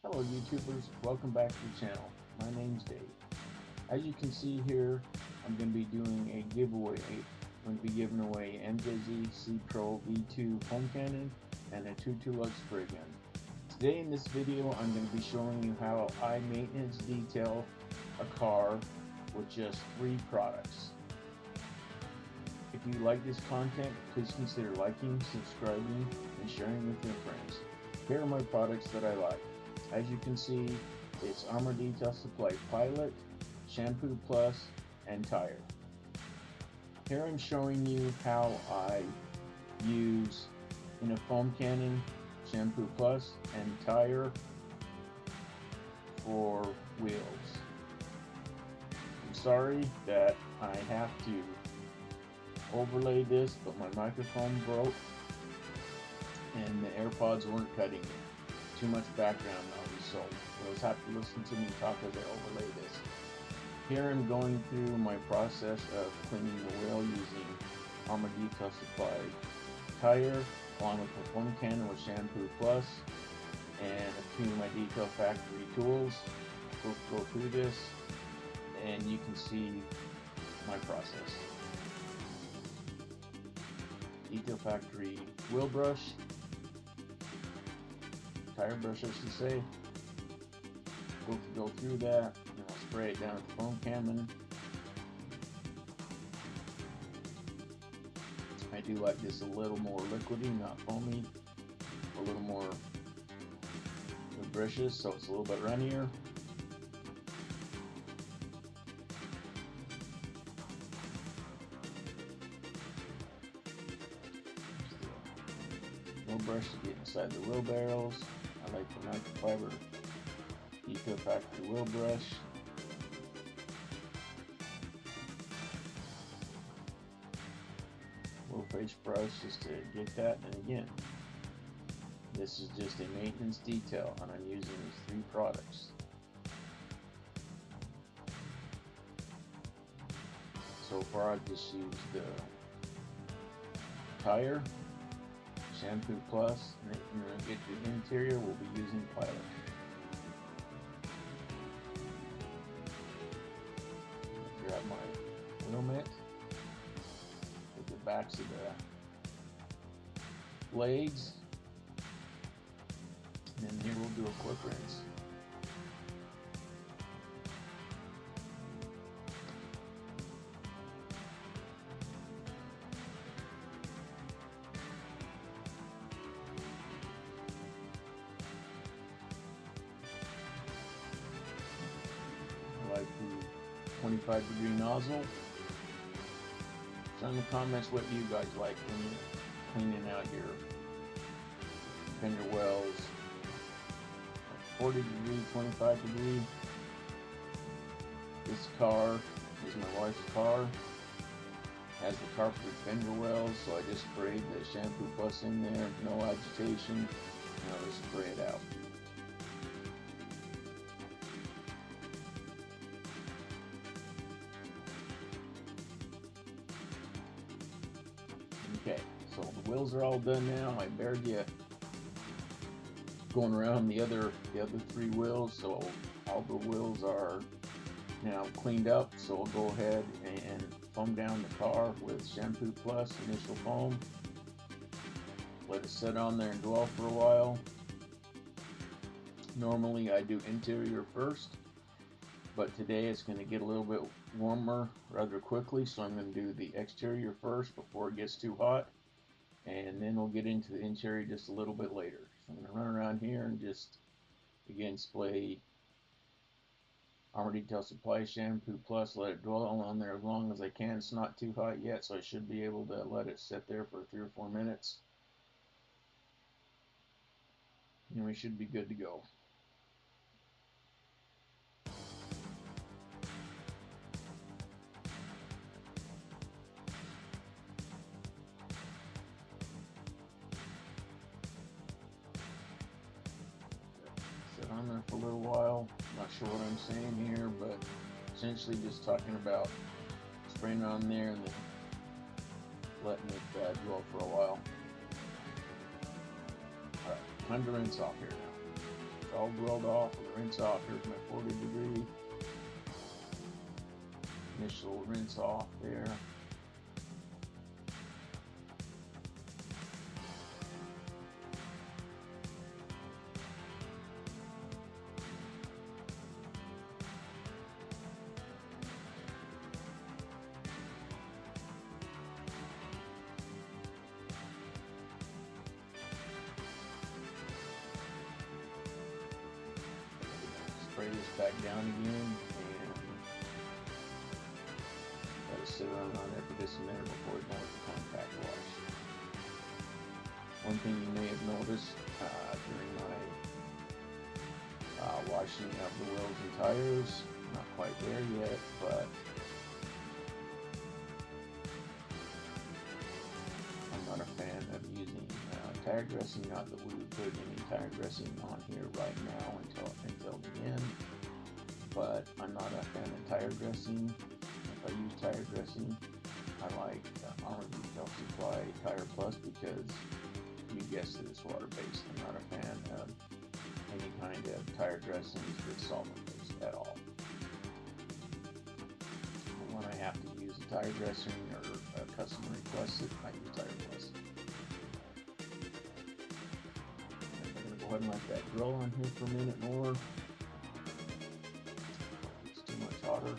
Hello YouTubers, welcome back to the channel. My name's Dave. As you can see here, I'm going to be doing a giveaway. I'm going to be giving away MJZ C Pro V2 foam cannon and a 22 lug spray gun. Today in this video I'm going to be showing you how I maintenance detail a car with just 3 products. If you like this content, please consider liking, subscribing, and sharing with your friends. Here are my products that I like. As you can see, it's Armour Detail Supply Pilot, Shampoo Plus, and Tire. Here I'm showing you how I use in a foam cannon, Shampoo Plus, and Tire for wheels. I'm sorry that I have to overlay this, but my microphone broke and the AirPods weren't cutting it. Too much background noise, so you'll have to listen to me talk as I overlay this. Here I'm going through my process of cleaning the wheel using Armour Detail Supply Tire, along with the foam cannon with Shampoo Plus, and a few of my Detail Factory tools. We'll go through this, and you can see my process. Detail Factory wheel brush, tire brush I should say. Go through that, and I'll spray it down with the foam cannon. I do like this a little more liquidy, not foamy. A little more lubricious, so it's a little bit runnier. Wheel brush to get inside the wheel barrels. I like the microfiber Detail Factory wheel brush. Wheel face brush just to get that, and again, this is just a maintenance detail, and I'm using these 3 products. So far I've just used the Tire, Shampoo Plus, and when I get to the interior we'll be using Pilot. Grab my wheel mitt, get the backs of the blades, and then here we'll do a quick rinse. I like the 25-degree nozzle. Show in the comments what you guys like when you're cleaning out your fender wells. 40 degree, 25 degree. This car is my wife's car. Has the carpeted fender wells, so I just sprayed the Shampoo Plus in there. No agitation. And I'll just spray it out. Okay, so the wheels are all done now. I bared you going around the other 3 wheels, so all the wheels are now cleaned up. So I'll go ahead and foam down the car with Shampoo Plus initial foam. Let it sit on there and dwell for a while. Normally I do interior first, but today it's going to get a little bit warmer rather quickly, so I'm going to do the exterior first before it gets too hot, and then we'll get into the interior just a little bit later. So I'm going to run around here and just again spray Armour Detail Supply Shampoo Plus, let it dwell on there as long as I can. It's not too hot yet, so I should be able to let it sit there for 3 or 4 minutes, and we should be good to go. Sit on there for a little while. Not sure what I'm saying here, but essentially just talking about spraying it on there and then letting it dwell for a while. Alright, time to rinse off here now. all grilled off with a rinse off. Here's my 40-degree initial rinse off there. Spray this back down again and let it sit around on there for just a minute before we go with the contact wash. One thing you may have noticed during my washing of the wheels and tires, not quite there yet, but I'm not a fan of using tire dressing. Not that we would put any tire dressing on here right now until the end, but I'm not a fan of tire dressing. If I use tire dressing, I like Armour Detail Supply Tire Plus because you guessed it, it's water-based. I'm not a fan of any kind of tire dressings that's solvent-based at all. But when I have to use a tire dressing or a customer requests it, I use Tire Plus. Go ahead and let that grill on here for a minute more. It's too much hotter.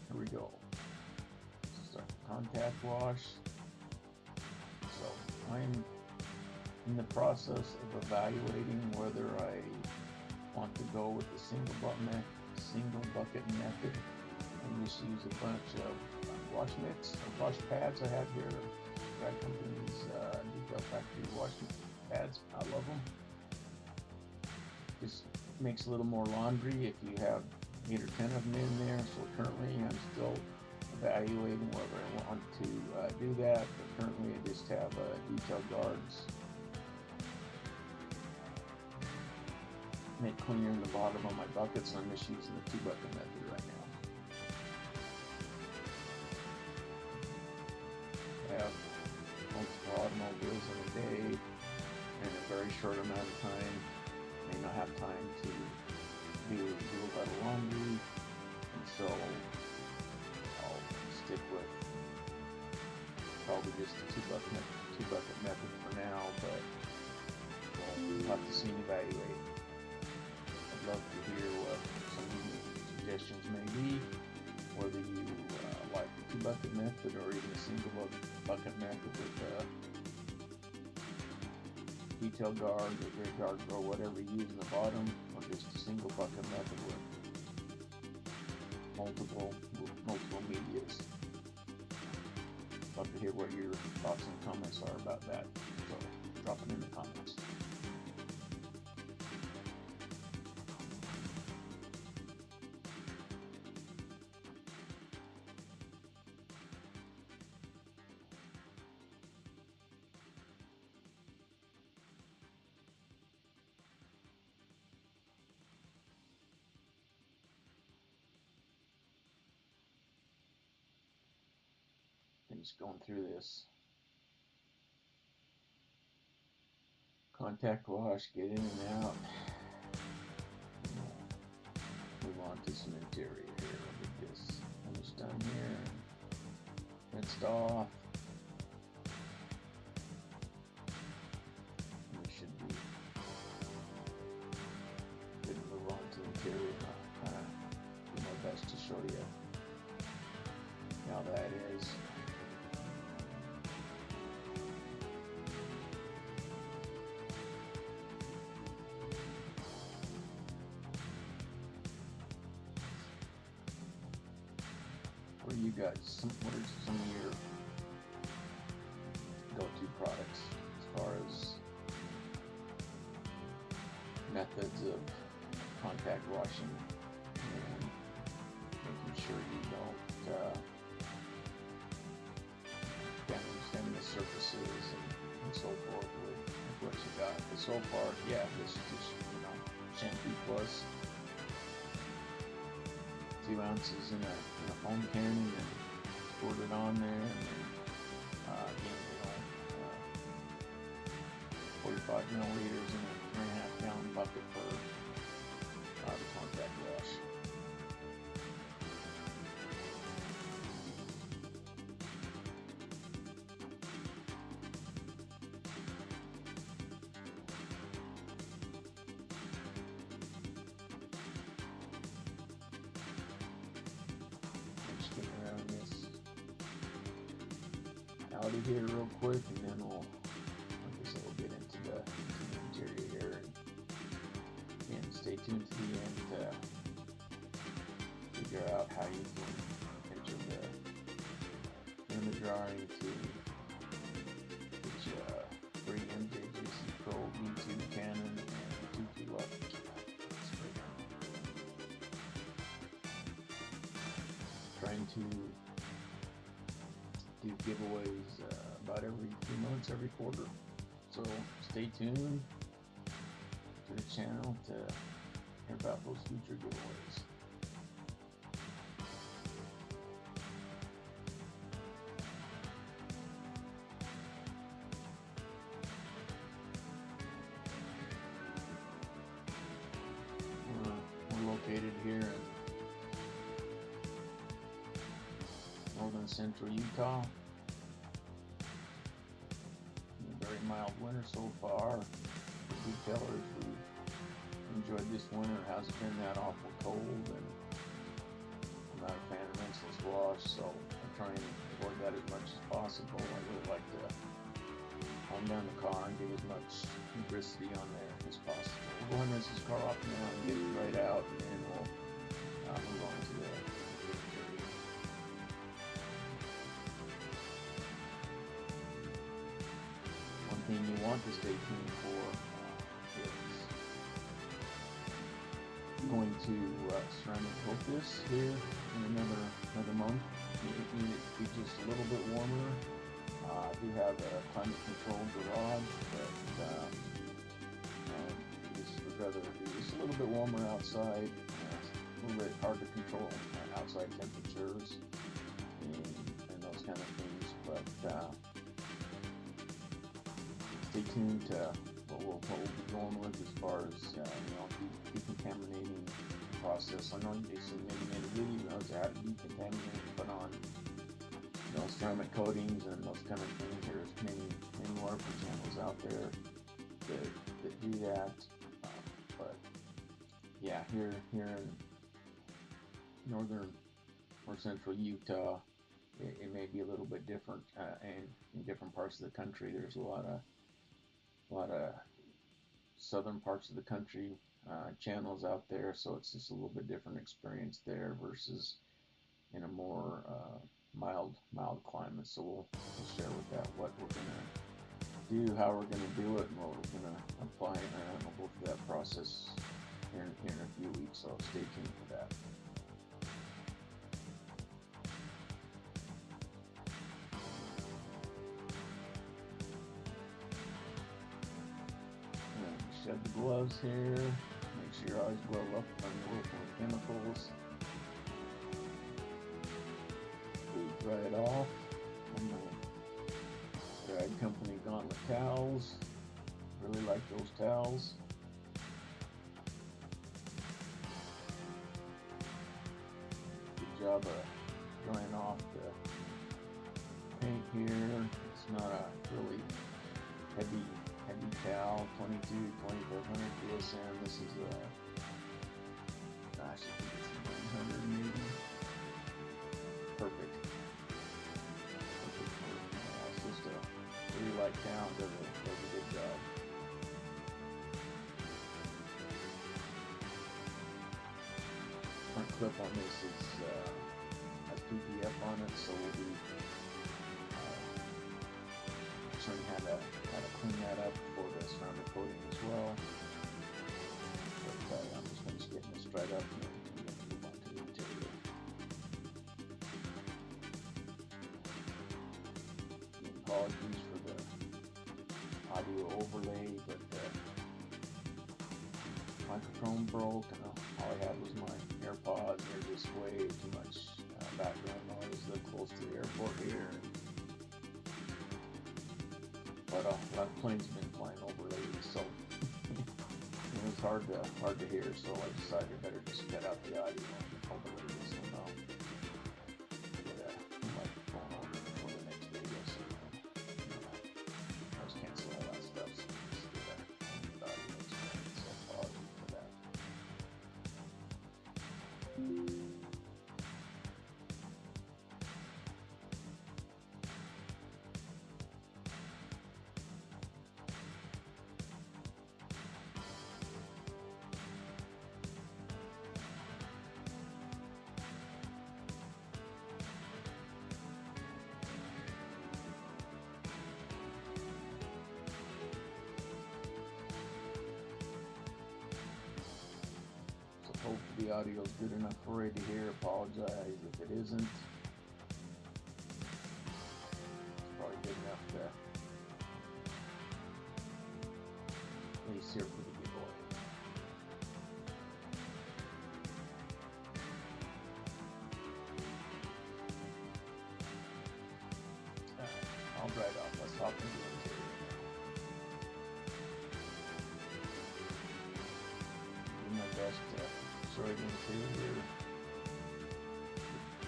Here we go. Start the contact wash. So I'm in the process of evaluating whether I want to go with the single bucket method and just use a bunch of wash mix or wash pads I have here. Brad Company's Detail Factory wash pads. I love them. Just makes a little more laundry if you have 8 or 10 of them in there. So currently I'm still evaluating whether I want to do that. But currently I just have detail guards. Make cleaner in the bottom of my buckets, so I'm just using the 2-bucket method right now. I have multiple automobiles in a day in a very short amount of time. May not have time to do a lot of laundry, and so I'll stick with probably just the 2-bucket method for now, but we'll have to see and evaluate. I'd love to hear what some of your suggestions may be, whether you like the 2-bucket method or even a single bucket method with detail guard or rear guard or whatever you use in the bottom, or just a single bucket method with multiple medias. Love to hear what your thoughts and comments are about that, so drop it in the comments. I'm just going through this contact wash, get in and out. Move on to some interior here. I'll get this almost done here. Rinsed off. And we should be good to move on to interior. I'll kind of do my best to show you how that is. What are you guys? What are some of your go-to products as far as methods of contact washing and making sure you don't damage them, the surfaces and so forth with what you got? But so far, yeah, this is just, Shampoo Plus 2 ounces in a foam can and squirt it on there, and then again, 45 milliliters in a 3.5 gallon bucket for the contact wash. Just get around this Audi here real quick, and then we'll get into the interior here, and stay tuned to the end to figure out how you can enter the image drawing to get you free MJGC Pro V2 Canon and 2 fluff. Trying to do giveaways about every 2 months, every quarter. So stay tuned to the channel to hear about those future giveaways. We're located here in northern central Utah. Very mild winter so far. The detailers who enjoyed this winter, it hasn't been that awful cold, and I'm not a fan of rinseless wash, so I'm trying to avoid that as much as possible. I really like to calm down the car and get as much lubricity on there as possible. We'll go ahead and rinse this car off now and get it right out, and then we'll move on to the interior. One thing you want to stay tuned for is going to ceramic coat this here in another month. You need it to be just a little bit warmer. I do have a climate controlled garage, but just would rather be just a little bit warmer outside. A little bit hard to control outside temperatures and those kind of things, but stay tuned to what we'll be going with as far as decontaminating process. I know they made a video on how to decontaminate and put on ceramic coatings and those kind of things. There's many more channels out there that do that, but yeah, here in northern or central Utah, it may be a little bit different, and in different parts of the country. There's a lot of southern parts of the country channels out there, so it's just a little bit different experience there versus in a more mild climate. So we'll share with that what we're gonna do, how we're gonna do it, and what we're gonna apply, and we'll go through that process here in a few weeks. So stay tuned for that. Shed the gloves here. Make sure your eyes glove up on the local chemicals. Dry it off. Drag Company Gauntlet towels. Really like those towels. Good job of drying off the paint here. It's not a really heavy towel. 2500 PSM. This is I think it's 900 maybe. Perfect. It's just a really light towel. Does a good job. Front clip on this has PPF on it, so we'll be showing how to clean that up for the ceramic coating as well. But I'm just getting this dried up, and then move on to the interior. Apologies for the audio overlay, but the microphone broke, and all I had was my AirPods. They're just way way too much background noise. Live close to the airport here, but a lot of planes have been flying over lately, so it was hard to hear. So I decided better just cut out the audio and overlay this one now. Get a microphone over for the next video, so I was cancel all that stuff. So just get a audio experience. So apologies for that. Hope the audio is good enough for you to hear. Apologize if it isn't. It's probably good enough to at least hear for the giveaway. Alright, I'll dry it off. Let's hop into the interior. Do my best to show you the interior.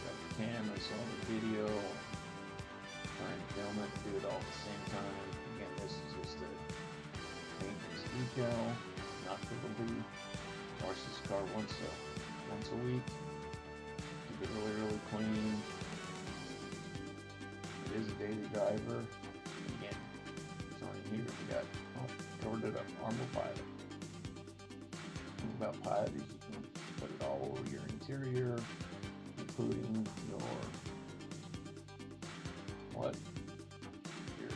Got the camera, so the video, try and film it, do it all at the same time. Again, this is just a maintenance decal, not typically. Wash this car once a week. Keep it really clean. It is a daily driver. Again, it's on here. We got covered it up. Armour Pilot. The thing about Pilot is you can put it all over your interior, including your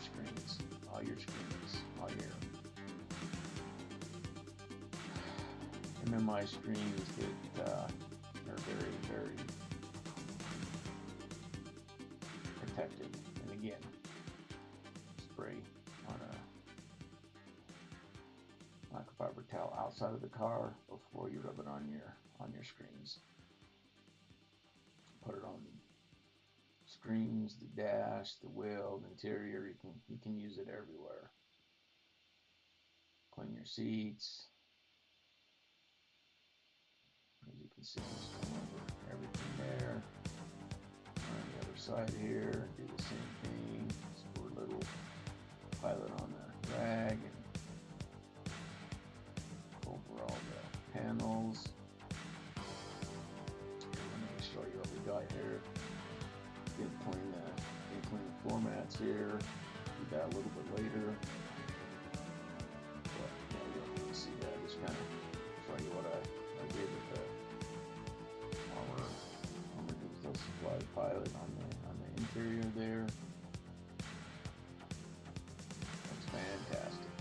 screens, all your MMI screens that are very protected. And again, spray on a microfiber towel outside of the car before you rub it on your screens. Put it on screens, the dash, the wheel, the interior. You can use it everywhere. Clean your seats. As you can see, just come over everything there. On the other side here, do the same thing. Just put a little Pilot on the rag and over all the panels. Let me show you what we got here. Did clean the floor mats here. Do that a little bit later. But yeah, you don't need to see that. Just kind of show you what I did with the Armour Detail Supply Pilot on the interior there. That's fantastic.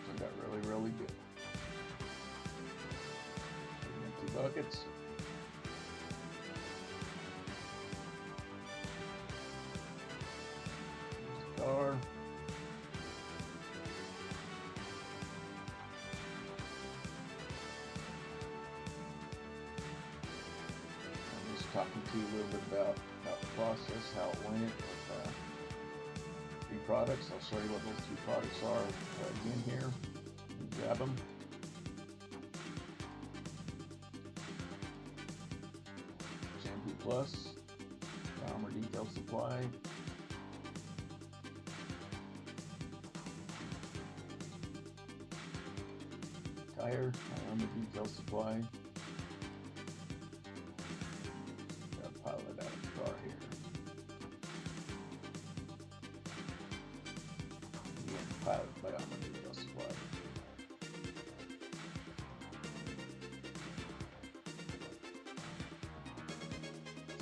Turned out really good. Empty buckets. Car. I'm just talking to you a little bit about the process, how it went with 3 products. I'll show you what those 2 products are again here. Grab them. Shampoo Plus, Armour Detail Supply. Tire, Armour Detail Supply. Got a Pilot out of the car here. Again, Pilot by Armour Detail Supply.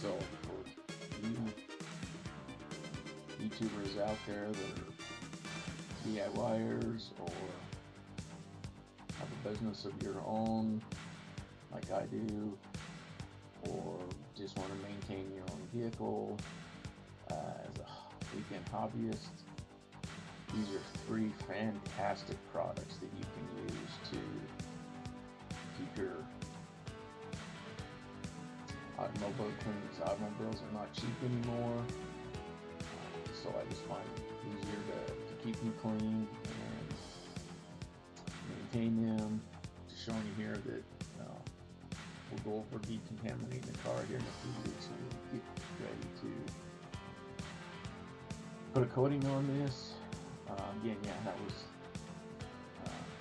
So for you YouTubers out there that are DIYers or have a business of your own like I do, or just want to maintain your own vehicle as a weekend hobbyist, these are 3 fantastic products that you can use to keep your automobile clean. These automobiles are not cheap anymore, so I just find it easier to keep them clean and maintain them. Just showing you here that we'll go over decontaminating the car here in a few weeks when we get ready to put a coating on this. Again, yeah, that was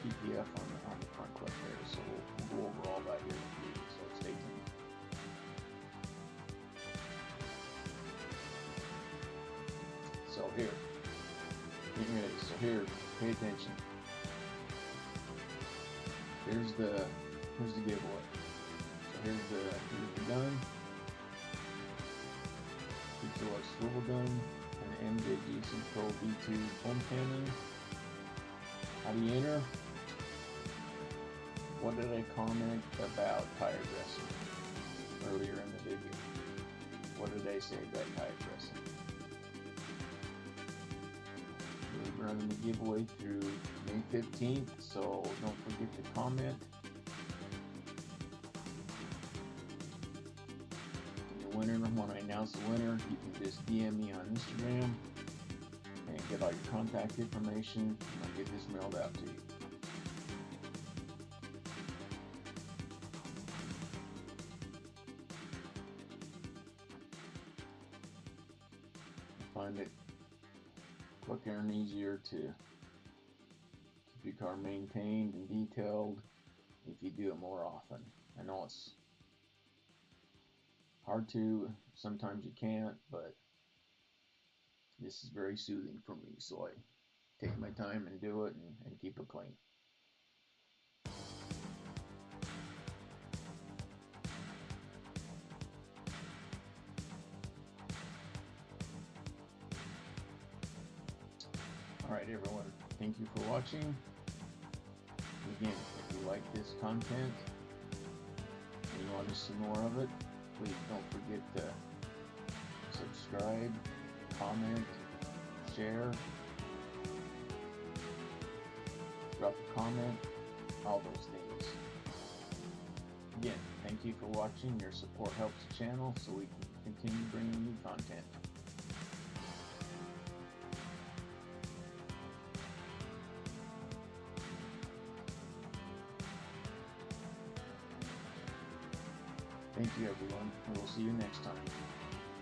PPF on the front clip there, so we'll go over all that here in a few weeks, so stay tuned. So here, getting ready. So here, pay attention. Here's the giveaway. So here's the gun. Deluxe swivel gun and MJGC Pro V2 foam cannon. How do you enter? What did I comment about tire dressing earlier in the video? What did I say about tire dressing? We're running the giveaway through May 15th, so don't forget to comment. Winner, when I announce the winner, you can just DM me on Instagram and get all your contact information, and I'll get this mailed out to you. Find it quicker and easier to keep your car maintained and detailed if you do it more often. I know it's hard to, sometimes you can't, but this is very soothing for me, so I take my time and do it and keep it clean. Alright everyone, thank you for watching. Again, if you like this content and you want to see more of it, please don't forget to subscribe, comment, share, drop a comment, all those things. Again, thank you for watching. Your support helps the channel so we can continue bringing new content. Thank you everyone, and we'll see you next time.